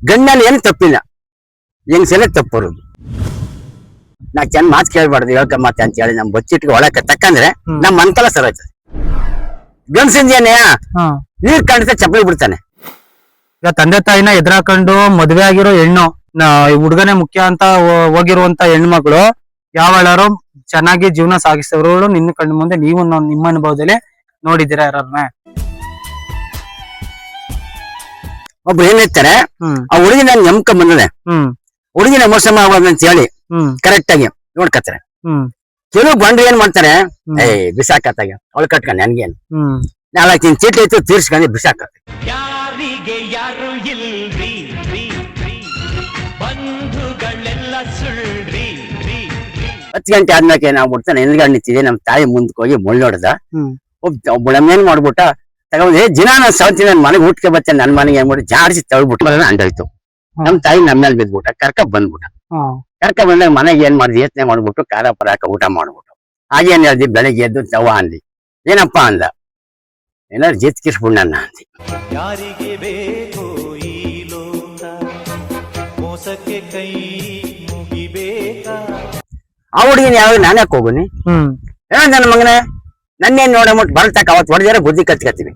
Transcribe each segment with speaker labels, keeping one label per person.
Speaker 1: ಗಂಡಲ್ಲಿ ಏನು ತಪ್ಪಿಲ್ಲ, ಹೆಂಗ್ಸೆಲ್ಲ ತಪ್ಪು ಬರೋದು. ನಾ ಚೆನ್ನ ಮಾತು ಕೇಳ್ಬಾರ್ದು, ಹೇಳ್ಕ ಮಾತೆ ಅಂತ ಹೇಳಿ ನಮ್ ಬಚ್ಚಿಟ್ಟಿಗೆ ಒಳಕ್ಕೆ ತಕ್ಕಂದ್ರೆ ನಮ್ ಮನ್ಕಲ ಸರ್ ಹೋಯ್ತದೆ. ಗಂಡಸಿಂದೇನೆ ನೀರ್ ಕಾಣಿಸ್ತಾ ಚಪ್ಪಲಿ ಬಿಡ್ತಾನೆ.
Speaker 2: ಈಗ ತಂದೆ ತಾಯಿನ ಎದುರಾಕೊಂಡು ಮದ್ವೆ ಆಗಿರೋ ಹೆಣ್ಣು, ಹುಡುಗನೇ ಮುಖ್ಯ ಅಂತ ಹೋಗಿರುವಂತ ಹೆಣ್ಮಕ್ಳು ಯಾವಳಾರು ಚೆನ್ನಾಗಿ ಜೀವನ ಸಾಗಿಸಿದವರು ನಿನ್ನ ಕಣ್ಣು ಮುಂದೆ ನೀವು ನಿಮ್ಮ ಅನುಭವದಲ್ಲಿ ನೋಡಿದ್ದೀರಾ ಯಾರನ್ನ?
Speaker 1: ಒಬ್ರು ಏನ್ ಹೇಳ್ತಾರೆ, ಆ ಹುಡುಗಿ ನಾನು ನೆಮ್ಕ ಬಂದದೆ, ಹುಡುಗಿನ ಮೋಸ ಮಾಡ್ಬಾರ್ದು ಅಂತ ಹೇಳಿ ಕರೆಕ್ಟ್ ಆಗಿ ನೋಡ್ಕತ್ತಾರೆ. ಕೆಲವು ಗಂಡು ಏನ್ ಮಾಡ್ತಾರೆ, ಬಿಸಾಕತ್ತಾಗ ಅವಳು ಕಟ್ಕೊಂಡ್ ನನ್ಗೇನು ನಾಲ್ಕು ಚೀಟಿ ಐತು ತೀರ್ಸ್ಕೊಂಡು ಬಿಸಾಕತ್ತೆ.
Speaker 3: ಯಾರಿಗೆ ಯಾರು ಇಲ್ರಿ, ಬಂಧುಗಳೆಲ್ಲ ಸುಳ್ರಿ.
Speaker 1: 10 ಗಂಟೆ ಆದ್ಮೇಲೆ ಏನಾಗ್ಬಿಡ್ತಾನೆ, ಎಲ್ಗಡೆ ನಿಂತಿದೆ ನಮ್ ತಾಯಿ ಮುಂದಕ್ಕೆ ಹೋಗಿ ಮುಳ್ಳೊಡ್ದ. ಒಬ್ಬ ಏನ್ ಮಾಡ್ಬಿಟ್ಟ ತಗೊಂಡ್ ದಿನ ನಾನು ಸೌತಿ ನನ್ ಮನೆಗೆ ಊಟಕ್ಕೆ ಬರ್ತೇನೆ, ನನ್ ಮನೆಗೆ ಏನ್ ಮಾಡಿ ಜಾಡಿಸಿ ತಳ್ಬಿಟ್ಟು ಅಂಡೋಯ್ತು. ನಮ್ ತಾಯಿ ನಮ್ಮ ಮೇಲೆ ಬಿದ್ಬಿಟ್ಟ, ಕರ್ಕ ಬಂದ್ಬಿಟ್ಟ. ಕರ್ಕ ಬಂದಾಗ ಮನೆಗೆ ಏನ್ ಮಾಡಿದ್ವಿ, ಯತ್ನೆ ಮಾಡ್ಬಿಟ್ಟು ಖಾರ ಪರಾಕ ಊಟ ಮಾಡ್ಬಿಟ್ಟು ಹಾಗೇನ್ ಹೇಳ್ದಿ, ಬೆಳಿಗ್ಗೆ ಎದ್ದು ತವ ಅಂದಿ. ಏನಪ್ಪಾ ಅಂದ, ಏನಾದ್ರು ಜಿತ್ಕಿಸ್ಬಿಡಣ್ಣ ಅಂದಿ.
Speaker 3: ಯಾರಿಗೆ ಬೇಕು ಈ ಲೋಕ, ಮೋಸಕ್ಕೆ ಕೈ ಮುಗಿಬೇಕಾ?
Speaker 1: ಆ ಹುಡುಗಿನ ಯಾವಾಗ ನಾನ್ಯಾಕೆ ಹೋಗುನಿ, ನನ್ನ ಮಗನೇ ನನ್ನೇನ್ ನೋಡಬಿಟ್ಟು ಬರ್ತಕ್ಕ ಅವತ್ತು ಹೊಡೆದಾರೆ ಬುದ್ಧಿ ಕತ್ಕತ್ತೀವಿ.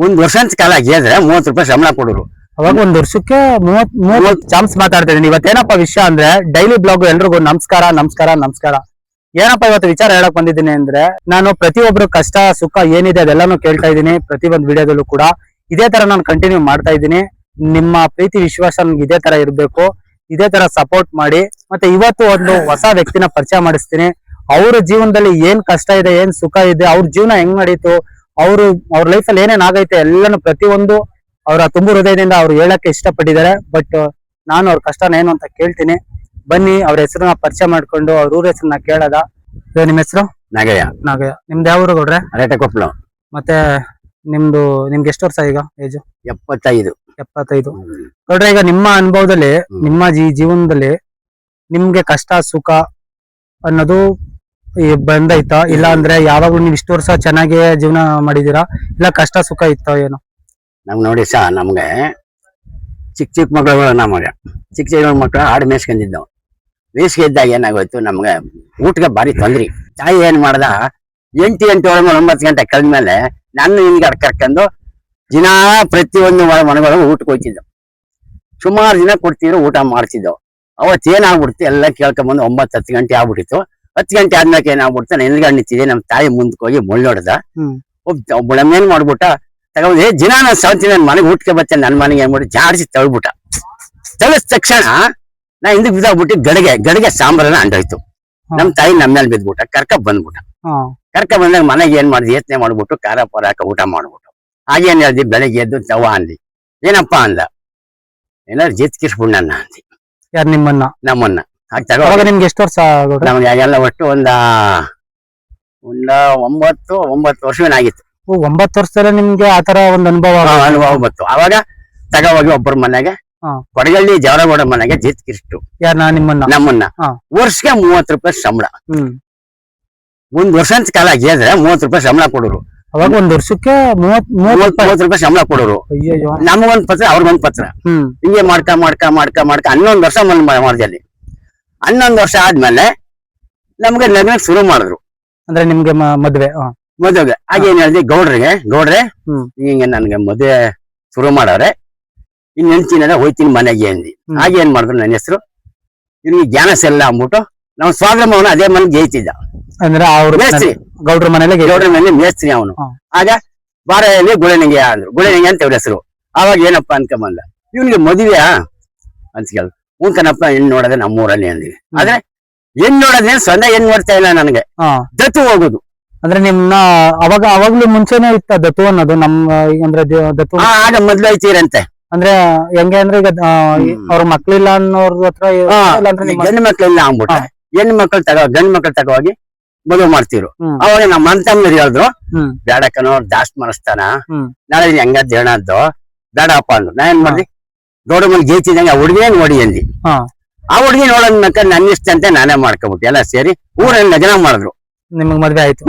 Speaker 1: 1 ವರ್ಷದ ಕಾಲ ಗೆದ್ರೆ 30 ರೂಪಾಯಿ ಸಂಬಳ ಕೊಡೋರು.
Speaker 2: ಅವಾಗ 1 ವರ್ಷಕ್ಕೆ 30 ಚಾನ್ಸ್ ಮಾತಾಡ್ತಾ ಇದೀನಿ. ಇವತ್ತೇನಪ್ಪ ವಿಷಯ ಅಂದ್ರೆ ಡೈಲಿ ಬ್ಲಾಗ್ ಎಲ್ರಿಗೂ ನಮಸ್ಕಾರ ನಮಸ್ಕಾರ ನಮಸ್ಕಾರ. ಏನಪ್ಪ ಇವತ್ತು ವಿಚಾರ ಹೇಳಕ್ ಬಂದಿದ್ದೀನಿ ಅಂದ್ರೆ, ನಾನು ಪ್ರತಿಯೊಬ್ರು ಕಷ್ಟ ಸುಖ ಏನಿದೆ ಅದೆಲ್ಲಾನು ಕೇಳ್ತಾ ಇದ್ದೀನಿ. ಪ್ರತಿ ಒಂದು ವಿಡಿಯೋದಲ್ಲೂ ಕೂಡ ಇದೇ ತರ ನಾನು ಕಂಟಿನ್ಯೂ ಮಾಡ್ತಾ ಇದ್ದೀನಿ. ನಿಮ್ಮ ಪ್ರೀತಿ ವಿಶ್ವಾಸ ನನ್ಗೆ ಇದೇ ತರ ಇರ್ಬೇಕು, ಇದೇ ತರ ಸಪೋರ್ಟ್ ಮಾಡಿ. ಮತ್ತೆ ಇವತ್ತು ಒಂದು ಹೊಸ ವ್ಯಕ್ತಿನ ಪರಿಚಯ ಮಾಡಿಸ್ತೀನಿ. ಅವ್ರ ಜೀವನದಲ್ಲಿ ಏನ್ ಕಷ್ಟ ಇದೆ, ಏನ್ ಸುಖ ಇದೆ, ಅವ್ರ ಜೀವನ ಹೆಂಗ್ ನಡೀತು, ಅವ್ರ ಲೈಫಲ್ಲಿ ಏನೇನ್ ಆಗೈತೆ ಎಲ್ಲಾನು ಪ್ರತಿಯೊಂದು ಅವರ ತುಂಬು ಹೃದಯದಿಂದ ಅವ್ರು ಹೇಳಕ್ಕೆ ಇಷ್ಟಪಟ್ಟಿದ್ದಾರೆ. ಬಟ್ ನಾನು ಅವ್ರ ಕಷ್ಟನ ಏನು ಅಂತ ಕೇಳ್ತೀನಿ. ಬನ್ನಿ ಅವ್ರ ಹೆಸರನ್ನ ಪರಿಚಯ ಮಾಡ್ಕೊಂಡು ಅವ್ರ ಊರ ಹೆಸರನ್ನ ಕೇಳದ. ನಿಮ್ ಹೆಸರು?
Speaker 1: ನಾಗಯ್ಯ.
Speaker 2: ನಾಗಯ್ಯ. ನಿಮ್ದು ಯಾವ ಊರು ಗೌಡ್ರೆ?
Speaker 1: ಅರೇಟೆ ಕೊಪ್ಪಳ.
Speaker 2: ಮತ್ತೆ ನಿಮ್ಗೆ ಎಷ್ಟು ವರ್ಷ ಈಗ ಏಜ್?
Speaker 1: 75.
Speaker 2: ಗೌಡ್ರೆ, ಈಗ ನಿಮ್ಮ ಅನುಭವದಲ್ಲಿ ನಿಮ್ಮ ಜೀವನದಲ್ಲಿ ನಿಮ್ಗೆ ಕಷ್ಟ ಸುಖ ಅನ್ನೋದು ಬಂದೈತಾ? ಇಲ್ಲ ಅಂದ್ರೆ ಯಾವಾಗ್ಲೂ ನೀವು ಇಷ್ಟು ವರ್ಷ ಚೆನ್ನಾಗಿ ಜೀವನ ಮಾಡಿದೀರಾ, ಇಲ್ಲ ಕಷ್ಟ ಸುಖ ಇತ್ತ ಏನು?
Speaker 1: ನಮ್ಗೆ ನೋಡಿ ನಮ್ಗೆ ಚಿಕ್ಕ ಮಕ್ಕಳು, ನಮಗೆ ಚಿಕ್ಕ ಮಕ್ಕಳು ಆಡು ಮೇಯಿಸ್ಕೊಂಡಿದ್ದವು. ಬೇಸಿಗೆ ಏನಾಗೋಯ್ತು, ನಮ್ಗೆ ಊಟಕ್ಕೆ ಭಾರಿ ತೊಂದ್ರಿ. ತಾಯಿ ಏನ್ ಮಾಡ್ದ, 8 ಗಂಟೆ ಒಳಗೆ 9 ಗಂಟೆ ಕಳೆದ್ಮೇಲೆ ನಾನು ಹಿಂದ್ಗಡೆ ಕರ್ಕೊಂಡು ದಿನ ಪ್ರತಿಯೊಂದು ಮನೆಗಳು ಊಟಕ್ಕೆ ಹೋಗ್ತಿದ್ದವು. ಸುಮಾರು ದಿನ ಕೊಡ್ತಿದ್ರು, ಊಟ ಮಾಡ್ತಿದ್ದವು. ಅವತ್ತು ಏನಾಗ್ಬಿಡ್ತು ಎಲ್ಲ ಕೇಳ್ಕೊಂಬಂದು 9-10 ಗಂಟೆ ಆಗ್ಬಿಟ್ಟಿತ್ತು. 10 ಗಂಟೆ ಆದ್ಮೇಲೆ ಏನಾಗ್ಬಿಡ್ತು, ನಾನು ಎಲ್ಗಡೆ ನಿಂತಿದೆ ನಮ್ ತಾಯಿ ಮುಂದಕ್ಕೆ ಹೋಗಿ ಮುಳ್ಳೊಡ್ದ. ಒಬ್ಬ ಏನ್ ಮಾಡ್ಬಿಟ್ಟ ತಗೊಂಡ್ ದಿನ ನಾನು ಸೌತಿ ನನ್ ಮನೆಗೆ ಊಟಕ್ಕೆ ಬರ್ತೇನೆ, ನನ್ ಮನೆಗೆ ಏನ್ ಮಾಡಿ ಜಾಡಿಸಿ ತಳ್ಬಿಟ್ಟ. ತಳಿದ ತಕ್ಷಣ ನಾ ಹಿಂದಕ್ಕೆ ಬಿದ್ದಾಗ್ಬಿಟ್ಟು ಗಡಿಗೆ ಸಾಂಬಾರನ್ನ ಅಂಡೋಯ್ತು. ನಮ್ ತಾಯಿ ನಮ್ಮ ಮೇಲೆ ಬಿದ್ಬಿಟ್ಟ, ಕರ್ಕ ಬಂದ್ಬಿಟ್ಟ. ಕರ್ಕ ಬಂದಾಗ ಮನೆಗೆ ಏನ್ ಮಾಡಿದ್ವಿ, ಯತ್ನೆ ಮಾಡ್ಬಿಟ್ಟು ಖಾರ ಪರಾಕ ಊಟ ಮಾಡ್ಬಿಟ್ಟು ಹಾಗೇನ್ ಹೇಳ್ದಿ, ಬೆಳಿಗ್ಗೆ ಎದ್ದು ತವ ಅಂದಿ. ಏನಪ್ಪಾ ಅಂದ, ಏನಾದ್ರು ಜಿತ್ಕಿಸ್ಬಿಡಣ್ಣ ಅಂದಿ.
Speaker 2: ಯಾರು ನಿಮ್ಮನ್ನ?
Speaker 1: ನಮ್ಮನ್ನ.
Speaker 2: ನಿಮ್ಗೆ ಎಷ್ಟು ವರ್ಷ?
Speaker 1: ನಮ್ಗೆ ಆಗೆಲ್ಲ ಒಟ್ಟು ಒಂದ 9 ವರ್ಷವೇನಾಗಿತ್ತು.
Speaker 2: 9 ವರ್ಷದಲ್ಲೇ ನಿಮ್ಗೆ ಆತರ ಒಂದು ಅನುಭವ
Speaker 1: ಬಂತು. ಅವಾಗ ತಗೋಗಿ ಒಬ್ಬರ ಮನೆಗೆ, ಕೊಡಗಳ್ಳಿ ಜವರಗೌಡ ಮನೆಗೆ ಜಿತ್ಕಿಷ್ಟು. ನಮ್ಮನ್ನ ವರ್ಷಕ್ಕೆ 30 ರೂಪಾಯಿ ಸಂಬಳ. 1 ವರ್ಷದ ಕಾಲ ಗೆದ್ರೆ 30 ರೂಪಾಯಿ ಸಂಬಳ ಕೊಡೋರು.
Speaker 2: ಅವಾಗ 1 ವರ್ಷಕ್ಕೆ 30
Speaker 1: ರೂಪಾಯಿ ಸಂಬಳ ಕೊಡೋರು. ನಮಗೊಂದ್ ಪತ್ರ, ಅವ್ರಿಗೊಂದ್ ಪತ್ರ. ಹಿಂಗೆ ಮಾಡ್ಕ 11 ವರ್ಷ ಮಾಡಿದಲ್ಲಿ. 11 ವರ್ಷ ಆದ್ಮೇಲೆ ನಮ್ಗೆ ಲಗ್ನ ಶುರು ಮಾಡಿದ್ರು.
Speaker 2: ಅಂದ್ರೆ ನಿಮ್ಗೆ ಮದ್ವೆಗೆ
Speaker 1: ಹಾಗೇನ್ ಹೇಳ್ದಿ, ಗೌಡ್ರೆ ಹಿಂಗೆ ನನ್ಗೆ ಮದ್ವೆ ಶುರು ಮಾಡವ್ರೆ, ಇನ್ ನೆನ್ಸಿನ ಹೋಯ್ತೀನಿ ಮನೆಗೆ ಅಂದಿ. ಹಾಗೇನ್ ಮಾಡಿದ್ರು, ನನ್ನ ಹೆಸರು ಇವ್ನಿಗೆ ಜ್ಞಾನಸ್ ಎಲ್ಲ ಅಂದ್ಬಿಟ್ಟು ನಾವು ಸ್ವಾಗಮವನ ಅದೇ ಮನೆಗೆ ಜಯಿತಿದ್ದ.
Speaker 2: ಅಂದ್ರೆ ಅವ್ರ
Speaker 1: ಮೇಸ್ತ್ರಿ,
Speaker 2: ಗೌಡ್ರ ಮನೇಲಿ
Speaker 1: ಮೇಸ್ತ್ರಿ ಅವನು. ಆಗ ಬಾರಲ್ಲಿ ಗುಳೆನಿಗೆ ಅಂದ್ರು, ಗುಳೆನಿಗೆ ಅಂತ ಇವ್ರ ಹೆಸರು. ಅವಾಗ ಏನಪ್ಪಾ ಅನ್ಕೊಂಬಂದ, ಇವ್ನಿಗೆ ಮದುವೆಯಾ ಅಂತ ಕೇಳ. ಕಣಪ್ಪ ಹೆಣ್ಣು ನೋಡೋದೆ ನಮ್ಮೂರಲ್ಲಿ ಅಂದ್ವಿ. ಆದ್ರೆ ಹೆಣ್ಣು ನೋಡೋದೇ ಸ್ವಂತ ಹೆಣ್ಣು ನೋಡ್ತಾ ಇಲ್ಲ ನನಗೆ, ದತ್ತು ಹೋಗುದು.
Speaker 2: ಅಂದ್ರೆ ನಿಮ್ನ ಅವಾಗ್ಲೂ ಮುಂಚೆನೆ ಇತ್ತ ದತ್ತು ಅನ್ನೋದು? ಅಂದ್ರೆ ದತ್ತು
Speaker 1: ಆಗ ಮೊದ್ಲು ಐತಿರಂತೆ.
Speaker 2: ಅಂದ್ರೆ ಹೆಂಗೆ ಅಂದ್ರೆ ಈಗ ಅವ್ರ ಮಕ್ಳಿಲ್ಲ ಅನ್ನೋರ್ ಹತ್ರ
Speaker 1: ಗಂಡು ಮಕ್ಳಿಲ್ಲ ಅಂದ್ಬಿಟ್ಟ. ಹೆಣ್ಣು ಮಕ್ಳು ಗಂಡು ಮಕ್ಳು ತಗೋಗಿ ಮದುವೆ ಮಾಡ್ತಿರು. ಅವಾಗ ನಮ್ಮ ಅಂತಮ್ಮರು ಹೇಳಿದ್ರು, ಬೇಡಕ್ಕನೋ ಜಾಸ್ತಿ ಮಾಡಿಸ್ತಾನ, ನಾಳೆ ಹೆಂಗದ್ ಹೇಳದ್ದು ಬೇಡಪ್ಪ ಅಂದ್ರು. ನಾ ಏನ್ ಮಾಡ್ದಿ, ದೊಡ್ಡ ಮನೆ ಜಯಿಸಿದಂಗೆ ಆ ಹುಡುಗಿನೇ ನೋಡಿ ಅಂದಿ. ಆ ಹುಡುಗಿ ನೋಡೋದ್ಮೇಲೆ ನನ್ನ ಇಷ್ಟ ಅಂತ ನಾನೇ ಮಾಡ್ಕೊಬಿಟ್ಟು ಎಲ್ಲ ಸೇರಿ ಊರಲ್ಲಿ ಲಗ್ನ ಮಾಡಿದ್ರು.
Speaker 2: ನಿಮ್ಗೆ ಮದ್ವೆ ಆಯ್ತು?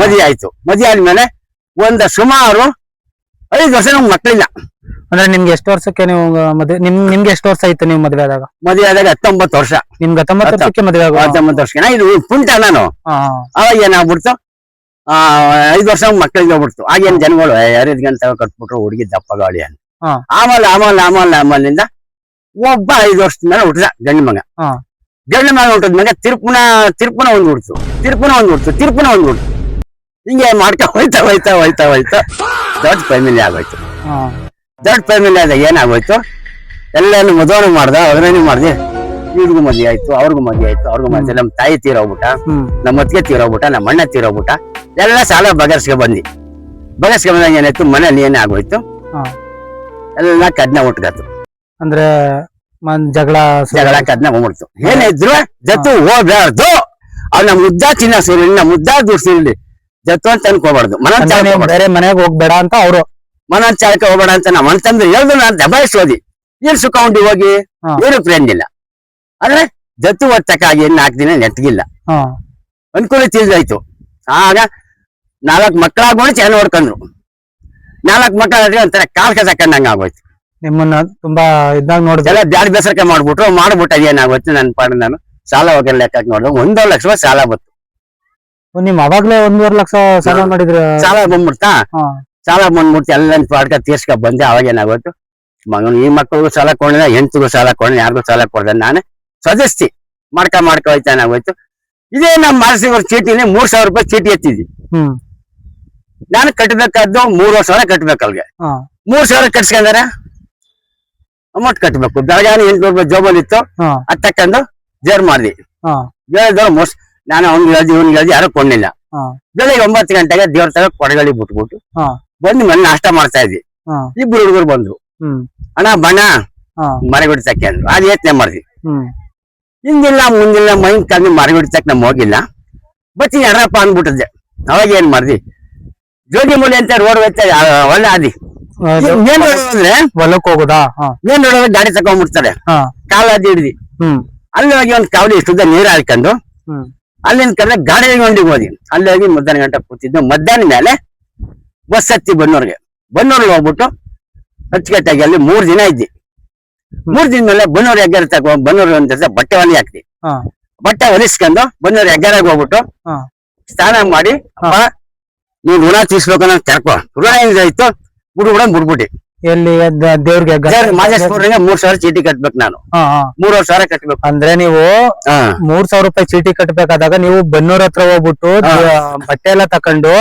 Speaker 1: ಮದ್ವೆ ಆದ್ಮೇಲೆ ಸುಮಾರು 5 ವರ್ಷ ನಮ್ಗೆ ಮಕ್ಳಿಲ್ಲ.
Speaker 2: ಅಂದ್ರೆ ನಿಮ್ಗೆ ಎಷ್ಟು ವರ್ಷಕ್ಕೆ ನೀವು ಮದ್ವೆ ನಿಮ್ಗೆ ಎಷ್ಟು ವರ್ಷ ಆಯ್ತು ನೀವು ಮದ್ವೆ ಆದಾಗ?
Speaker 1: ಮದುವೆ ಆದಾಗ 19 ವರ್ಷ.
Speaker 2: ನಿಮ್ಗೆ 19 ವರ್ಷಕ್ಕೆ ಮದ್ವೆ ಆಗ?
Speaker 1: 19 ವರ್ಷ ಇದು ಪುಂಟ ನಾನು. ಅವಾಗ ಏನಾಗ್ಬಿಡ್ತು, 5 ವರ್ಷ ಮಕ್ಕಳಿಗೆ ಹೋಗ್ಬಿಡ್ತು. ಆಗೇನ್ ಜನಗಳು 2 ಗಂಟೆ ಕಟ್ಬಿಟ್ರು ಹುಡುಗಿ ದಪ್ಪಗಾಳಿ ಅಂತ. ಆಮೇಲಿಂದ ಒಬ್ಬ 5 ವರ್ಷದ ಮೇಲೆ ಹುಟ್ಟಿದ ಗಂಡು ಮಗ. ಗಂಡು ಮಗ ಹುಟ್ಟಿದ ಮಗ ತಿರುಪುನ ಒಂದ್ ಹುಡ್ತು, ತಿರುಪುನ ಒಂದ್ ಹುಡ್ತು. ಹಿಂಗೆ ಮಾಡ್ಕೊ ಹೋಯ್ತಾ ದೊಡ್ಡ ಫ್ಯಾಮಿಲಿ ಆಗೋಯ್ತು. ದೊಡ್ಡ ಫ್ಯಾಮಿಲಿ ಆದಾಗ ಏನಾಗೋಯ್ತು, ಎಲ್ಲಾನು ಮದುವೆ ಮಾಡ್ದ, ಅದ್ರೇನು ಮಾಡ್ದೆ, ಇವ್ರಿಗೂ ಮದ್ವೆ ಆಯ್ತು, ಅವ್ರಿಗೂ ಮದ್ವೆ ಆಯ್ತು. ನಮ್ ತಾಯಿ ತೀರೋಗ್ಬಿಟ್ಟ, ನಮ್ಮ ಅತ್ತಿಗೆ ತೀರೋಗ್ಬಿಟ್ಟ, ನಮ್ಮ ಅಣ್ಣ ತೀರೋಗ್ಬಿಟ್ಟ. ಎಲ್ಲ ಸಾಲ ಬಗೆಸ್ಕೊಂಡ್ ಏನಾಯ್ತು, ಮನೇಲಿ ಏನೇ ಆಗೋಯ್ತು, ಎಲ್ಲ ಕದ್ನ ಉಟ್ಕಾತು.
Speaker 2: ಅಂದ್ರೆ ಜಗಳ
Speaker 1: ಕದ್ನ ಹೋಗ್ಬಿಡ್ತು. ಏನೇ ಇದ್ರು ಜತ್ತು ಹೋಗ್ಬಾರ್ದು, ಅವ್ನ ಮುದ್ದ ಚಿನ್ನ ಸೇರಿಲಿ, ಮುದ್ದ ದುಡ್ಡು ಸೇರಿಲಿ, ಜತ್ತು ಅಂತ ಅನ್ಕೋಬಾರ್ದು.
Speaker 2: ಬೇರೆ ಮನೆಗೆ ಹೋಗ್ಬೇಡ ಅಂತ ಅವರು
Speaker 1: ಮನಚಾರಕ್ಕೆ ಹೋಗ್ಬೇಡ ಅಂತ ನಮ್ಮ ಅಂತಂದ್ರೆ ಹೇಳ್ದು ನಾನು ದಬಾಯಿಸೋದಿ. ಏನ್ ಸುಖ ಉಂಡಿ ಹೋಗಿ, ಏನು ಫ್ರೆಂಡ್ ಇಲ್ಲ. ಆದ್ರೆ ಜತ್ತು ಒತ್ತಕ್ಕಾಗಿ 4 ದಿನ ನೆಟ್ಗಿಲ್ಲ. ಅನ್ಕೊಳ್ಳಿ ತಿಳಿದಾಯ್ತು. ಆಗ 4 ಮಕ್ಕಳಾಗೋಣ ಚೆನ್ನಾಗಿ ನೋಡ್ಕೊಂಡ್ರು. 4 ಮಕ್ಕಳಾದ್ರೆ ಒಂಥರ ಕಾಲ್ಕ ತಕ್ಕಂಡಂಗ ಆಗೋಯ್ತು.
Speaker 2: ನಿಮ್ಮನ್ನ ತುಂಬಾ ಇದ್ದಾಗ ನೋಡಿದ್ರೆ
Speaker 1: ಎಲ್ಲ ಬ್ಯಾಡ ಬೇಸರಕ್ಕೆ ಮಾಡ್ಬಿಟ್ಟ ಏನಾಗೋಯ್ತು, ನನ್ನ ಪಾಡು ನಾನು ಸಾಲ ಹೋಗಿ ಲೆಕ್ಕ ನೋಡಿದ್ರೆ 1 ಲಕ್ಷ ರೂಪಾಯಿ ಸಾಲ ಬಂತು.
Speaker 2: ನಿಮ್ ಅವಾಗ್ಲೇ 1.5 ಲಕ್ಷ ಸಾಲ ಮಾಡಿದ್ರೆ?
Speaker 1: ಸಾಲ ಬಂದ್ಬಿಡ್ತಾ, ಸಾಲ ಬಂದ್ಬಿಡ್ತು. ಎಲ್ಲ ಪಾಡ್ಕ ತೀರ್ಸ್ಕ ಬಂದೆ. ಅವಾಗ ಏನಾಗೋಯ್ತು, ಮಗನು ಈ ಮಕ್ಕಳಿಗೂ ಸಾಲ ಕೊಂಡಿಲ್ಲ, ಹೆಂಡತಿಗೂ ಸಾಲ ಕೊಂಡಿಲ್ಲ, ಯಾರಿಗೂ ಸಾಲ ಕೊಡ್ದೆ. ನಾನೇ ಸದಸ್ತಿ ಮಾಡ್ಕ ಹೋಯ್ತಾ ಏನಾಗೋಯ್ತು. ಇದೇ ನಮ್ಮ ಮಾನಸಿಕ ಚೀಟಿನೇ 3,000 ರೂಪಾಯಿ ಚೀಟಿ ಎತ್ತಿದ್ವಿ. ನಾನು ಕಟ್ಟಬೇಕಾದ್ದು 3 ಸಾವಿರ ಕಟ್ಬೇಕು. ಅಲ್ಗೆ 3,000 ಕಟ್ಸ್ಕೊಂಡಾರೆ ಅಮೌಂಟ್ ಕಟ್ಬೇಕು. ಬೆಳಗಾನೆ 800 ರೂಪಾಯಿ ಜೋಬಲ್ ಇತ್ತು, ಅದ್ ತಕ್ಕಂಡು ಜೇರ್ ಮಾಡ್ದಿ. ನಾನು ಅವ್ನಿಗೆ ಹೇಳ್ದಿ ಯಾರು ಕೊಂಡಿಲ್ಲ. ಬೆಳಿಗ್ಗೆ 9 ಗಂಟೆಗೆ ದೇವ್ರ ತಗ ಕೊಡಗಳಿ ಬಿಟ್ಬಿಟ್ಟು ಬಂದು ಮನೆ ನಾಷ್ಟ ಮಾಡ್ತಾ ಇದ್ವಿ. 2 ಹುಡುಗರು ಬಂದ್ರು. ಅಣ್ಣ ಬಣ್ಣ ಮರಗಿಡ್ತಕ್ಕೆ ಅಂದ್ರು. ಅದ್ ಯತ್ನೆ ಮಾಡ್ದಿ. ಹಿಂದಿಲ್ಲ ಮುಂದಿಲ್ಲ ಮೈನ್ ಕಮ್ಮಿ ಮರಗಿಡ್ತಕ್ ನಮ್ ಹೋಗಿಲ್ಲ. ಬತ್ತೀನಿ ಅಡ್ರಪ್ಪ ಅಂದ್ಬಿಟ್ಟಿದ್ದೆ. ಅವಾಗ ಏನ್ ಮಾಡ್ದಿ, ಜೋಗಿ ಮೂಲೆ ಅಂತ ರೋಡ್ ಹೋಯ್ತಾ ಒಳ್ಳೆ ಆದಿ. ಏನ್ ಅಂದ್ರೆ
Speaker 2: ಹೊಲಕ್ ಹೋಗುದಾ,
Speaker 1: ಏನ್ ನೋಡೋದು ಗಾಡಿ ತಕೊಂಡ್ಬಿಡ್ತಾರೆ, ಕಾಲ ಅದಿ ಹಿಡ್ದಿ. ಅಲ್ಲಿ ಹೋಗಿ ಒಂದ್ ಕಾವಲಿ ಇಷ್ಟುದ್ದ ನೀರ್ ಹಾಕೊಂಡು ಅಲ್ಲಿಂದ ಕಡೆ ಗಾಡಿ ಗಂಡಿಗೆ ಹೋದಿ. ಅಲ್ಲಿ ಹೋಗಿ ಮಧ್ಯಾಹ್ನ ಗಂಟೆ ಕೂತಿದ್ದು. ಮಧ್ಯಾಹ್ನ ಮೇಲೆ ಬಸ್ ಹತ್ತಿ ಬನ್ನೂರ್ಗೆ ಹೋಗ್ಬಿಟ್ಟು ಅಚ್ಚುಕಟ್ಟಾಗಿ ಅಲ್ಲಿ 3 ದಿನ ಇದ್ದಿ. 3 ದಿನ ಮೇಲೆ ಬನ್ನೂರ್ ಹೆಗ್ಗಾರ ಬನ್ನೂರ್ ಒಂದ್ ಬಟ್ಟೆ ಹೊಲಿ ಹಾಕ್ತಿ. ಬಟ್ಟೆ ಹೊಲಿಸ್ಕೊಂಡು ಬನ್ನೂರ್ ಹೆಗ್ಗಾರಾಗ ಹೋಗ್ಬಿಟ್ಟು ಸ್ನಾನ ಮಾಡಿ, ಅಪ್ಪ ನೀವ್ ಋಣ ತೀರ್ಸ್ಬೇಕು ಅನ್ನೋ ಕರ್ಕೊ. ಋಣ ಏನಿದಾಯ್ತು ಬಿಡ್ಬಿಟ್ಟಿ.
Speaker 2: ಎಲ್ಲಿ ದೇವ್ರಿಗೆ
Speaker 1: ಮಾದೇಶ್ವರಿಗೆ 3,000 ಚೀಟಿ ಕಟ್ಬೇಕು. ನಾನು 3,000 ಕಟ್ಬೇಕು.
Speaker 2: ಅಂದ್ರೆ ನೀವು 3,000 ರೂಪಾಯಿ ಚೀಟಿ ಕಟ್ಬೇಕಾದಾಗ ನೀವು ಬನ್ನೂರ್ ಹತ್ರ ಹೋಗ್ಬಿಟ್ಟು ಬಟ್ಟೆ ಎಲ್ಲ ತಕೊಂಡು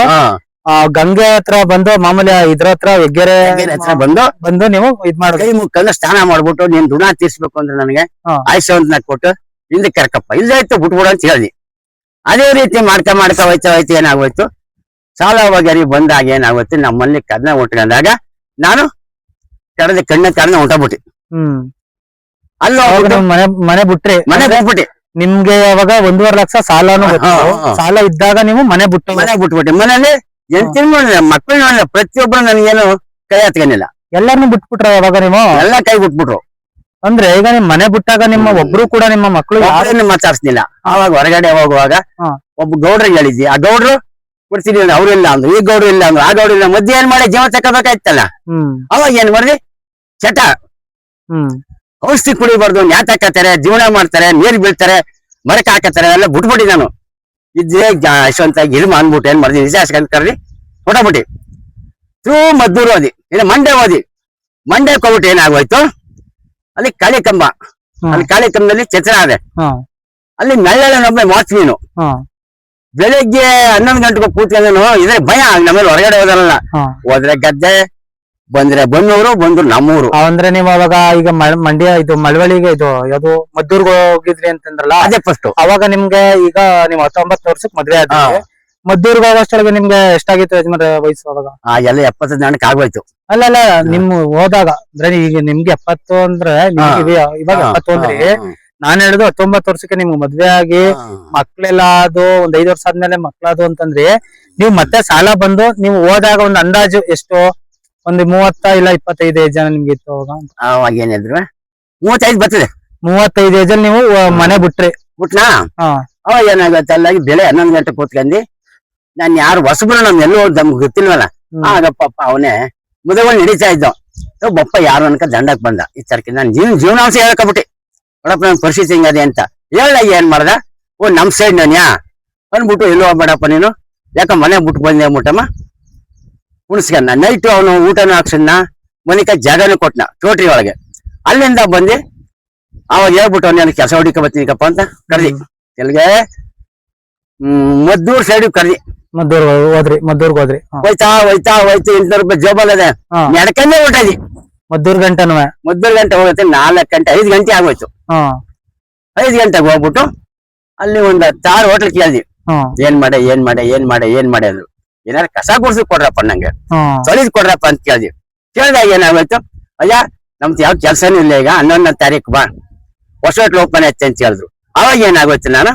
Speaker 2: ಗಂಗೆ ಹತ್ರ ಬಂದು ಮಾಮೂಲಿ ಇದ್ರ ಹತ್ರ ಹೆಗ್ಗೆರೆ
Speaker 1: ಹತ್ರ
Speaker 2: ಬಂದು ನೀವು ಇದ್ ಮಾಡಿ
Speaker 1: ಕೈ ಮುಕ್ಕಂದ್ರೆ ಸ್ನಾನ ಮಾಡ್ಬಿಟ್ಟು ನೀನ್ ಋಣ ತೀರ್ಸ್ಬೇಕು ಅಂದ್ರೆ ನನಗೆ ಆಯ್ಸು ಅಂತ ಕೊಟ್ಟು ಹಿಂದೆ ಕರ್ಕಪ್ಪ, ಇಲ್ದಾಯ್ತು ಬಿಟ್ಬಿಡು ಅಂತ ಹೇಳಿ. ಅದೇ ರೀತಿ ಮಾಡ್ತಾ ಹೋಯ್ತಾ ಏನಾಗೋಯ್ತು, ಸಾಲ ವಗೇರಿ ಬಂದಾಗ ಏನಾಗುತ್ತೆ, ನಮ್ಮಲ್ಲಿ ಕದ್ನ ಉಟ್ಕೊಂಡಾಗ ನಾನು ಕಣ್ಣ ಹೊಂಟೋಗ್ಬಿಟ್ಟಿ.
Speaker 2: ಅಲ್ಲಿ ಮನೆ ಬಿಟ್ಬಿಟ್ಟಿ. ನಿಮ್ಗೆ ಅವಾಗ 1.5 ಲಕ್ಷ ಸಾಲನು ಸಾಲ ಇದ್ದಾಗ ನೀವು ಮನೆ
Speaker 1: ಬಿಟ್ಬಿಟ್ಟಿ. ಮನೇಲಿ ಮಕ್ಕಳು ನೋಡಿಲ್ಲ, ಪ್ರತಿಯೊಬ್ಬರು ನನಗೇನು ಕೈ ಹತ್ಕೊಂಡಿಲ್ಲ.
Speaker 2: ಎಲ್ಲಾರ್ನು ಬಿಟ್ಬಿಟ್ರ ಅವಾಗ ನೀವು?
Speaker 1: ಎಲ್ಲ ಕೈ ಬಿಟ್ಬಿಟ್ರು.
Speaker 2: ಅಂದ್ರೆ ಈಗ ನಿಮ್ ಮನೆ ಬಿಟ್ಟಾಗ ನಿಮ್ಮ ಒಬ್ರು ಕೂಡ ನಿಮ್ಮ ಮಕ್ಕಳು
Speaker 1: ಯಾರನ್ನು ಮಾತಾಡ್ಸ್ಲಿಲ್ಲ. ಆವಾಗ ಹೊರಗಡೆ ಹೋಗುವಾಗ ಒಬ್ಬ ಗೌಡ್ರಿಗೆ ಹೇಳಿದ್ವಿ. ಆ ಗೌಡ್ರು ಕೊಡ್ತೀನಿ ಅವ್ರಿಲ್ಲ ಅಂದ್ರು, ಈ ಗೌಡ್ರು ಇಲ್ಲ ಅಂದ್ರು, ಆ ಗೌಡ್ರು ಇಲ್ಲ. ಮಧ್ಯೆ ಏನ್ ಮಾಡಿ ಜೀವ ತಗೋಬೇಕಾಯ್ತಲ್ಲ. ಅವಾಗ ಏನ್ ಮಾಡ್ದಿ, ಚಟ ಔಷಧಿ ಕುಡಿಬಾರ್ದು, ನ್ಯಾತ ಹಾಕತ್ತಾರೆ, ಜೀವನ ಮಾಡ್ತಾರೆ, ನೀರ್ ಬೀಳ್ತಾರೆ, ಮರಕ್ ಹಾಕತ್ತಾರೆ, ಎಲ್ಲ ಬಿಟ್ಬಿಟ್ಟಿ. ನಾನು ಇದ್ದೇ ಯಶವಂತ ಗಿರ್ಮ ಅಂದ್ಬಿಟ್ಟು ಏನ್ ಮಾಡ್ದಿ, ನಿಜ ಕರ್ರಿ ಹೊಟ್ಟಬಿಟ್ಟಿ. ಮದ್ದೂರು ಓದಿ, ಇಲ್ಲ ಮಂಡ್ಯ ಓದಿ. ಮಂಡ್ಯಕ್ಕೆ ಹೋಗ್ಬಿಟ್ಟು ಏನಾಗೋಯ್ತು, ಅಲ್ಲಿ ಕಾಳಿ ಕಂಬ, ಅಲ್ಲಿ ಕಾಳಿ ಕಂಬದಲ್ಲಿ ಛತ್ರ ಅದೆ. ಅಲ್ಲಿ ನೊಬ್ಬೆ ಮಾತ್ ಮೀನು. ಬೆಳಿಗ್ಗೆ 11 ಗಂಟೆಗೆ ಕೂತ್ಕೊಂಡೇನು ಇದ್ರೆ ಭಯ. ನಮ್ಮಲ್ಲಿ ಹೊರಗಡೆ ಹೋದಲ್ಲ, ಹೋದ್ರೆ ಗದ್ದೆ, ಬಂದ್ರೆ ಬನ್ನೂರು, ಬಂದ್ರು ನಮ್ಮೂರು.
Speaker 2: ಅಂದ್ರೆ ನೀವು ಅವಾಗ ಈಗ ಮಂಡ್ಯ ಇದು ಮಳವಳ್ಳಿಗೆ ಇದು ಯಾವ್ದು ಮದ್ದೂರ್ಗೆ ಹೋಗಿದ್ರಿ ಅಂತಂದ್ರಲ್ಲ,
Speaker 1: ಅದೇ ಫಸ್ಟ್.
Speaker 2: ಅವಾಗ ನಿಮ್ಗೆ ಈಗ ನೀವು 19 ವರ್ಷಕ್ಕೆ ಮದ್ವೆ ಆದ್ರೆ ಮದ್ದೂರ್ಗೆ ಹೋಗೋಷ್ಟೊಳಗೆ ನಿಮ್ಗೆ ಎಷ್ಟಾಗಿತ್ತು ಯಜಮಾನ್ರೆ ವಯಸ್ಸು ಅವಾಗ?
Speaker 1: ಎಲ್ಲ 70 ಜನಕ್ಕೆ ಆಗೋಯ್ತು.
Speaker 2: ಅಲ್ಲ ನಿಮ್ ಹೋದಾಗ ಅಂದ್ರೆ ಈಗ ನಿಮ್ಗೆ 70 ಅಂದ್ರೆ ಇವಾಗ 70 ಅಂದ್ರೆ ನಾನ್ ಹೇಳುದು 19 ವರ್ಷಕ್ಕೆ ನಿಮ್ಗೆ ಮದ್ವೆ ಆಗಿ ಮಕ್ಳೆಲ್ಲ ಅದು ಒಂದ್ 5 ವರ್ಷ ಆದ್ಮೇಲೆ ಮಕ್ಳಾದು ಅಂತಂದ್ರೆ ನೀವು ಮತ್ತೆ ಸಾಲ ಬಂದು ನೀವು ಹೋದಾಗ ಒಂದು ಅಂದಾಜು ಎಷ್ಟು, ಒಂದು 30 ಇಲ್ಲ 25 ಜನ ನಿಮ್ಗೆ ಇತ್ತು ಅವಾಗ?
Speaker 1: ಅವಾಗ ಏನಿದ್ರು 35 ಬರ್ತದೆ.
Speaker 2: 35 ಏಜಲ್ಲಿ ನೀವು ಮನೆ ಬಿಟ್ನಾ?
Speaker 1: ಅವಾಗ ಏನಾಗುತ್ತೆ, ಅಲ್ಲಾಗಿ ಬೆಳೆ 11 ಗಂಟೆ ಕೂತ್ಕೊಂಡಿ. ನಾನ್ ಯಾರು ಹೊಸಬ್ರು ನಮ್ ಎಲ್ಲೋ ನಮ್ಗೆ ಗೊತ್ತಿಲ್ವಲ್ಲ. ಆಗ ಪಾಪ ಅವನೇ ಮದುವೆ ನಡೀತಾ ಇದ್ದ. ಬಪ್ಪ ಯಾರು ಅನ್ಕ ದಂಡಕ್ ಬಂದ ಈ ತರಕ ನಾನು ಜೀವನಾಂಶ ಹೇಳ್ಕೊಬಿಟ್ಟೆ ನೋಡಪ್ಪ ನನ್ನ ಪರಿಸ್ಥಿತಿ ಹಿಂಗದೆ ಅಂತ ಹೇಳ ಏನ್ ಮಾಡ್ದ ಓ ನಮ್ ಸೈಡ್ ನಾನ್ಯಾ ಅಂದ್ಬಿಟ್ಟು ಎಲ್ಲೋ ಹೋಗ್ಬೇಡಪ್ಪ ನೀನು ಯಾಕ ಮನೆ ಬಿಟ್ಟು ಬಂದೆ ಮುಟ್ಟಮ್ಮ ಉಣಿಸ್ಕಂದ ನೈಟ್ ಅವನು ಊಟನೂ ಹಾಕ್ಸನ್ನ ಮನಿಕ ಜಾಗನೂ ಕೊಟ್ನ ಟೋಟ್ರಿ ಒಳಗೆ ಅಲ್ಲಿಂದ ಬಂದು ಅವಾಗ ಹೇಳ್ಬಿಟ್ಟು ನಾನು ಕೆಲಸ ಹುಡುಕ ಬರ್ತೀನಿಕಪ್ಪ ಅಂತ ಕರ್ದಿ ಎಲ್ಲಿಗೆ ಮದ್ದೂರ್ ಸೈಡ್ ಕರ್ದಿ
Speaker 2: ಮದ್ದೂರ್ಗ್ ಹೋದ್ರಿ
Speaker 1: ಹೋಯ್ತಾ 800 ರೂಪಾಯಿ ಜೋಬಲ್ ಅದೇ ನಡ್ಕಂದೇ ಹೊಂಟದಿ
Speaker 2: ಮದ್ದೂರ್ ಗಂಟೆನೂ
Speaker 1: ಮದ್ದೂರ್ ಗಂಟೆ ಹೋಗುತ್ತೆ 4 ಗಂಟೆ 5 ಗಂಟೆ ಆಗೋಯ್ತು 5 ಗಂಟೆಗೆ ಹೋಗ್ಬಿಟ್ಟು ಅಲ್ಲಿ ಒಂದ್ 6 ಹೋಟ್ಲ್ ಕೇಳ್ದಿ ಏನ್ ಮಾಡೆ ಅಂದ್ರು ಏನಾರ ಕಸ ಗುಡ್ಸಿ ಕೊಡ್ರಪ್ಪ ನಂಗೆ ತೊಳಿದ್ ಕೊಡ್ರಪ್ಪ ಅಂತ ಕೇಳ್ದಿ ಕೇಳ್ದಾಗ ಏನಾಗೋಯ್ತು ಅಯ್ಯ ನಮ್ದು ಯಾವ ಕೆಲ್ಸನೂ ಇಲ್ಲ ಈಗ 11ನೇ ತಾರೀಕು ಬಾ ಹೊಸ ಹೋಟ್ಲ್ ಓಪನ್ ಐತೆ ಅಂತ ಹೇಳಿದ್ರು ಅವಾಗ ಏನಾಗೋಯ್ತು ನಾನು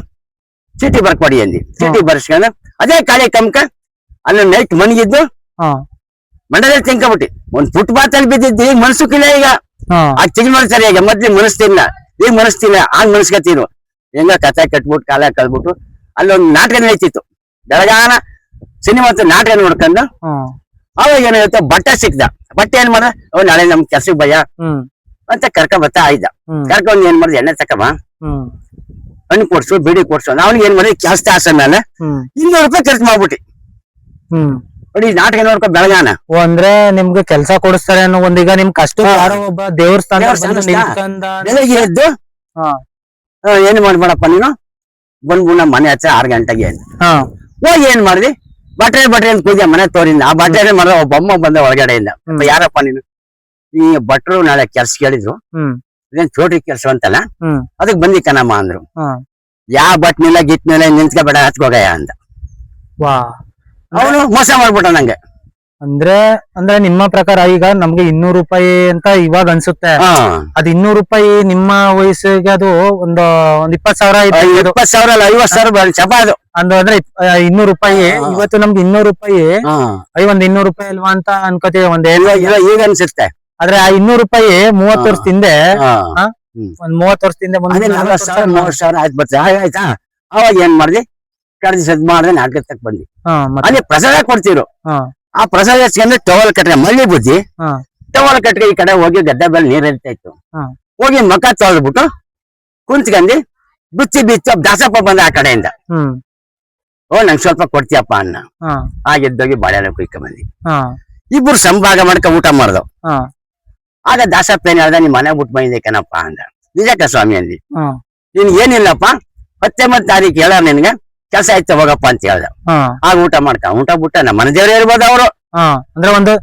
Speaker 1: ಚೀಟಿ ಬರ್ಕೊಡಿ ಅಂದಿ ಚೀಟಿ ಬರ್ಸ್ಕೊಂಡು ಅದೇ ಕಾಳೆ ಕಮ್ಕ ಅಲ್ಲಿ ನೈಟ್ ಮನಗಿದ್ದು ಮಂಡಲದಲ್ಲಿ ತಿನ್ಕೊಬಿಟ್ಟಿ ಒಂದ್ ಫುಟ್ಪಾತ್ ಅಲ್ಲಿ ಬಿದ್ದಿದ್ದು ಈಗ ಮನ್ಸುಕಿಲ್ಲ ಈಗ ಆ ಚಿಕ್ಕ ಮನಸ್ಸರಿ ಈಗ ಮೊದ್ಲು ಮನಸ್ತಿಲ್ಲ ಈಗ ಮನಸ್ತಿಲ್ಲ ಆಗ ಮನಸ್ಕತೀನು ಹೆಂಗ ಕಥೆ ಕಟ್ಬಿಟ್ಟು ಕಾಲ ಕಳ್ಬಿಟ್ಟು ಅಲ್ಲೊಂದು ನಾಟಕ ನಡೀತಿತ್ತು ಬೆಳಗಾನ ಸಿನಿಮಾ ನಾಟಕ ನೋಡ್ಕೊಂಡು ಅವಾಗ ಏನಾಗುತ್ತೆ ಬಟ್ಟೆ ಸಿಕ್ದ ಬಟ್ಟೆ ಏನ್ ಮಾಡ್ದ ನಾಳೆ ನಮ್ ಕೆಲ್ಸಕ್ಕೆ ಭಯ ಅಂತ ಕರ್ಕೊಂಡ್ ಬರ್ತಾ ಇದ್ದ ಕರ್ಕೊಂಡ್ ಏನ್ ಮಾಡ್ದ ಎಣ್ಣೆ ತಕಮ್ಮ ಹಣ್ಣು ಕೊಡ್ಸು ಬಿಡಿ ಕೊಡ್ಸು ಅವ್ನಿಗೆ ಏನ್ ಮಾಡಿ ಕೆಲಸ ಆಸ ಮೇಲೆ 200 ರೂಪಾಯಿ ಖರ್ಚು ಮಾಡ್ಬಿಟ್ಟಿ ನೋಡಿ ನಾಟಕ ನೋಡ್ಕೊ ಬೆಳಗಾನ
Speaker 2: ಅಂದ್ರೆ ನಿಮ್ಗೆ ಕೆಲ್ಸ ಕೊಡಿಸ್ತಾರೆ ಅನ್ನೋ ಒಂದೀಗ ನಿಮ್ ಕಷ್ಟ ಯಾರೋ ಒಬ್ಬ ದೇವಸ್ಥಾನ
Speaker 1: ಬೆಳಗ್ಗೆ ಎದ್ದು ಏನ್ ಮಾಡ್ಬೇಡಪ್ಪ ನೀನು ಬಂದ್ಬಿಡ ಮನೆ ಹಚ್ಚ 6 ಗಂಟೆಗೆ ಹೋಗಿ ಏನ್ ಮಾಡ್ದಿ ಬಟ್ರೆ ಅಂತ ಕೂಜೆ ಮನೆ ತೋರಿಂದ ಆ ಬಟ್ರೆ ಮಾಡ ಒಬ್ಬ ಅಮ್ಮ ಬಂದ ಒಳಗಡೆಯಿಂದ ಯಾರಪ್ಪ ನೀನು ಈ ಭಟ್ರು ನಾಳೆ ಕೆಲ್ಸ ಕೇಳಿದ್ರು ಇದೇನ್ ಚೋಟಿ ಕೆಲ್ಸ ಅಂತಲ್ಲ ಅದಕ್ ಬಂದಿ ಕಣಮ್ಮ ಅಂದ್ರು ಯಾವ ಬಟ್ನಿಲ್ಲ ಗಿಟ್ನಿಲ್ಲ ನಿಂತ್ಕೊಬೇಡ ಹಚ್ಕೋಗಯ್ಯ ಅಂತ ಅವನು ಮೋಸ ಮಾಡ್ಬಿಟ್ಟ ನಂಗೆ
Speaker 2: ಅಂದ್ರೆ ನಿಮ್ಮ ಪ್ರಕಾರ ಈಗ ನಮ್ಗೆ 200 ರೂಪಾಯಿ ಅಂತ ಇವಾಗ ಅನ್ಸುತ್ತೆ ಅದ್ 200 ರೂಪಾಯಿ ನಿಮ್ಮ ವಯಸ್ಸಿಗೆ ಅದು ಒಂದು 20,000
Speaker 1: 20,000 ಅಲ್ಲ 50,000 ಚಪ ಅದು
Speaker 2: ಅಂದ್ರೆ 200 ರೂಪಾಯಿ ಇವತ್ತು ನಮ್ಗೆ 200 ರೂಪಾಯಿ ಒಂದ್ 200 ರೂಪಾಯಿ ಅಲ್ವಾ ಅಂತ ಅನ್ಕೋತೀವಿ
Speaker 1: ಈಗ ಅನ್ಸುತ್ತೆ
Speaker 2: ಆದ್ರೆ ಆ 200 ರೂಪಾಯಿ 30 ವರ್ಷದ ಹಿಂದೆ ಒಂದ್ 30 ವರ್ಷದ ಹಿಂದೆ
Speaker 1: 40,000 ಆಯ್ತು ಬರ್ತದೆ ಆಯ್ತಾ ಅವಾಗ ಏನ್ ಮಾಡ್ದಿ ಕಡ್ದಿ ಸದ್ ಮಾಡಿದ್ರೆ ನಾಟಕ ತಕ್ ಬಂದಿ ಅಲ್ಲಿ ಪ್ರಸಾದ ಕೊಡ್ತಿರು ಆ ಪ್ರಸಾದ ಹಚ್ಕೊಂಡ್ರೆ ಟವಲ್ ಕಟ್ರೆ ಮಳ್ಳಿ ಬುದ್ಧಿ ಟವಲ್ ಕಟ್ಗೆ ಈ ಕಡೆ ಹೋಗಿ ಗದ್ದೆ ಬೆಲ್ ನೀರ್ ಇರ್ತಾ ಇತ್ತು ಹೋಗಿ ಮಕ್ಕ ತೊಳೆದ್ಬಿಟ್ಟು ಕುಂತ್ಕಂದಿ ಬಿಚ್ಚಿ ದಾಸಪ್ಪ ಬಂದ ಆ ಕಡೆಯಿಂದ ನಂಗೆ ಸ್ವಲ್ಪ ಕೊಡ್ತೀಯಪ್ಪ ಅನ್ನ ಆಗಿದ್ದೋಗಿ ಬಾಳೆಹಣ್ಣು ಕುಯ್ಕ ಬಂದಿ ಇಬ್ರು ಸಂಭಾಗ ಮಾಡ್ಕ ಊಟ ಮಾಡ್ದವ್ ಆಗ ದಾಸಪ್ಪ ಏನ್ ಹೇಳ್ದ ನಿಮ್ ಮನೆ ಬಿಟ್ಟು ಬಂದಿದೆ ಕಣಪ್ಪ ಅಂದ ನಿಜಕ್ಕ ಸ್ವಾಮಿ ಅಂದಿ ನಿನ್ ಏನಿಲ್ಲಪ್ಪ 19ನೇ ತಾರೀಕು ಹೇಳ ನಿನ್ಗೆ ಕೆಲ್ಸ ಆಯ್ತು ಹೋಗಪ್ಪ ಅಂತ ಹೇಳ್ದ ಆಗ ಊಟ ಬಿಟ್ಟ ನಮ್ಮ ಮನೆ ದೇವ್ರ ಇರ್ಬೋದು ಅವರು
Speaker 2: ಅಂದ್ರೆ ಒಂದು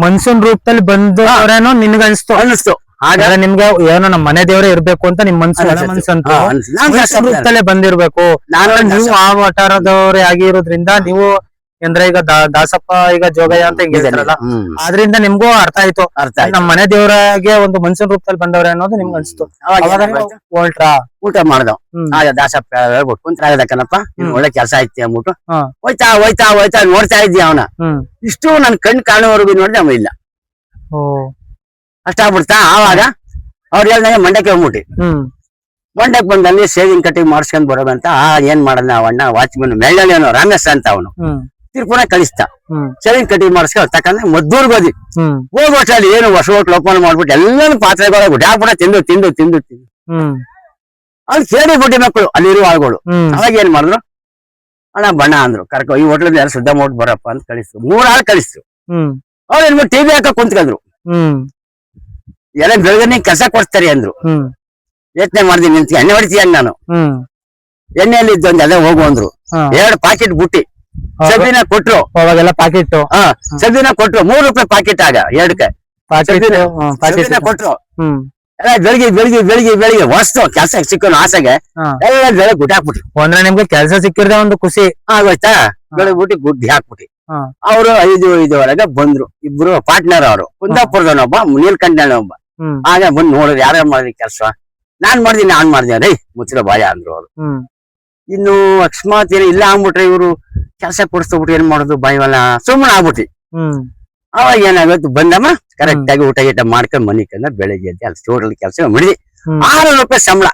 Speaker 2: ಮನ್ಸೂನ್ ರೂಪದಲ್ಲಿ ಬಂದವರೇನೋ ನಿನ್ಗನ್ಸ್ತು ಹಾಗಾದ್ರೆ ನಿಮ್ಗೆ ಏನೋ ನಮ್ಮ ಮನೆ ದೇವರೇ ಇರ್ಬೇಕು ಅಂತ ನಿಮ್ ಮನ್ಸಂತ ರೂಪದಲ್ಲೇ ಬಂದಿರ್ಬೇಕು ನೀವು ಆ ವಟಾರದವರೇ ಆಗಿರೋದ್ರಿಂದ ನೀವು ಅಂದ್ರೆ ಈಗ ದಾಸಪ್ಪ ಈಗ ಜೋಗಯ್ಯ ಅಂತ ಹಿಂಗೆ ಹೇಳ್ತಾರಲ್ಲ ಆದ್ರಿಂದ ನಿಮ್ಗೂ ಅರ್ಥ ಆಯ್ತು ನಮ್ಮ ಮನೆ ದೇವರಾಗೆ ಒಂದು ಮನ್ಸೂನ್ ರೂಪದಲ್ಲಿ ಬಂದವ್ರೆ ಅನ್ನೋದು ನಿಮ್ಗೆ ಅನ್ಸ್ತು ಹೊಲ್ಟ್ರಾ
Speaker 1: ಊಟ ಮಾಡ್ದವ್ ಆಗ ದಾಸಪ್ಪ ಹೇಳ್ಬಿಟ್ಟು ಕುಂತ್ರಾಗದಕ್ಕನಪ್ಪ ಒಳ್ಳೆ ಕೆಲಸ ಐತಿ ಅಂದ್ಬಿಟ್ಟು ಹೋಯ್ತಾ ನೋಡ್ತಾ ಇದ್ದಿ ಅವನ ಇಷ್ಟು ನನ್ ಕಣ್ ಕಾಣುವವರೆಗೂ ನೋಡಿದೆ ಅವ ಇಲ್ಲ ಅಷ್ಟಾಗ್ಬಿಡ್ತಾ ಆವಾಗ ಅವ್ರು ಹೇಳ್ದಂಗೆ ಮಂಡ್ಯಕ್ಕೆ ಹೋಗ್ಬಿಟ್ಟಿ ಮಂಡ್ಯಕ್ಕೆ ಬಂದಲ್ಲಿ ಸೇವಿಂಗ್ ಕಟಿಂಗ್ ಮಾಡಿಸ್ಕೊಂಡ್ ಬರೋದಂತ ಏನ್ ಮಾಡದ ಅವಣ್ಣ ವಾಚ್ಮನ್ ಮೆಳ್ಳನೇನೋ ರಾಮೇಶ್ ಅಂತ ಅವನು ತಿರ್ಪುನ ಕಳಿಸ್ತಾ ಸೇವಿಂಗ್ ಕಟಿಂಗ್ ಮಾಡಿಸ್ಕೊಂಡ್ ತಕ್ಕಂದ್ರೆ ಮದ್ದೂರ್ಗ್ ಹೋಗಿ ವರ್ಷದಲ್ಲಿ ಏನು ಹೊಸ ಹೋಟ್ಲು ಓಪನ್ ಮಾಡ್ಬಿಟ್ಟು ಎಲ್ಲಾನು ಪಾತ್ರೆಗಳ ಗುಡ್ಡಾಪುರ ತಿಂದು ಅಲ್ಲಿ ಕೇಳಿ ಬಿಟ್ಟಿ ಮಕ್ಕಳು ಅಲ್ಲಿರುವ ಆಳುಗಳು ಅವಾಗ ಏನ್ ಮಾಡಿದ್ರು ಅಣ್ಣ ಬಣ್ಣ ಅಂದ್ರು ಕರ್ಕೊ ಈ ಹೋಟ್ಲಲ್ಲಿ ಯಾರು ಸುದ್ದ ಮಾಡ್ಬಿಟ್ಟು ಬರಪ್ಪ ಅಂತ ಕಳಿಸ್ತು 3 ಆಳು ಕಳಿಸ್ತು ಅವ್ರು ಏನ್ ಟಿವಿ ಹಾಕ ಕುಂತ್ಕೊಂಡ್ರು ಎಲ್ಲ ಬೆಳಗ್ಗೆ ಕೆಲಸ ಕೊಡ್ತಾರೆ ಅಂದ್ರು ಯೋಚನೆ ಮಾಡ್ತೀನಿ ನಿಂತ ಎಣ್ಣೆ ಹೊಡಿತೀಯ ನಾನು ಎಣ್ಣೆಯಲ್ಲಿ ಇದ್ದೊಂದು ಅದೇ ಹೋಗು ಅಂದ್ರು 2 ಪಾಕೆಟ್ ಬುಟ್ಟಿ ಸಬ್ಬಿನ ಕೊಟ್ರು
Speaker 2: ಅವಾಗೆಲ್ಲ ಪಾಕೆಟ್
Speaker 1: ಸಬ್ಬಿನ ಕೊಟ್ರು 3 ರೂಪಾಯಿ ಪಾಕೆಟ್ ಆಗ 2ಕ್ಕೆ ಕೊಟ್ರು ಎಲ್ಲ ಬೆಳಿಗ್ಗೆ ಹೊಸ್ತು ಕೆಲ್ಸ ಸಿಕ್ಕೋನು ಆಸೆಗೆ ಎಲ್ಲ ಬೆಳಗ್ಗೆ ಗುಡ್ಡಿ ಹಾಕ್ಬಿಟ್ರು
Speaker 2: ಅಂದ್ರೆ ನಿಮ್ಗೆ ಕೆಲ್ಸ ಸಿಕ್ಕಿದ್ರೆ ಒಂದು ಖುಷಿ
Speaker 1: ಆಗೋಯ್ತಾ ಬೆಳಗ್ಬಿಟ್ಟು ಗುಡ್ಡಿ ಹಾಕ್ಬಿಟ್ಟಿ ಅವರು 5:05 ಬಂದ್ರು ಇಬ್ರು ಪಾರ್ಟ್ನರ್ ಅವರು ಕುಂದಾಪುರದವನೊಬ್ಬ ನೀಲ್ಕಂಠನೊಬ್ಬ ಆಗ ಬಂದು ನೋಡಿದ್ರು ಯಾರ್ಯಾರು ಮಾಡಿದ್ರಿ ಕೆಲ್ಸ ನಾನ್ ಮಾಡ್ತೀನಿ ರೈ ಮುಚ್ಚಿರೋ ಬಾಯ ಅಂದ್ರು ಅವ್ರು ಇನ್ನು ಅಕಸ್ಮಾತ್ ಏನ ಇಲ್ಲ ಆಗ್ಬಿಟ್ರೆ ಇವ್ರು ಕೆಲ್ಸ ಕೊಡಿಸ್ಬಿಟ್ರೆ ಏನ್ ಮಾಡೋದು ಬಾಯಿವಲ್ಲ ಸುಮ್ಮನೆ ಆಗ್ಬಿಟ್ಟಿ ಅವಾಗ ಏನಾಗುತ್ತೆ ಬಂದಮ್ಮ ಕರೆಕ್ಟ್ ಆಗಿ ಊಟ ಗೀಟ ಮಾಡ್ಕೊಂಡ್ ಮನಿಕಂದ್ರೆ ಬೆಳಿಗ್ಗೆ ಎದ್ದು ಅಲ್ಲಿ ಸ್ಟೋರಲ್ಲಿ ಕೆಲಸ ಮಾಡಿದ್ವಿ 6 ರೂಪಾಯಿ ಸಂಬಳ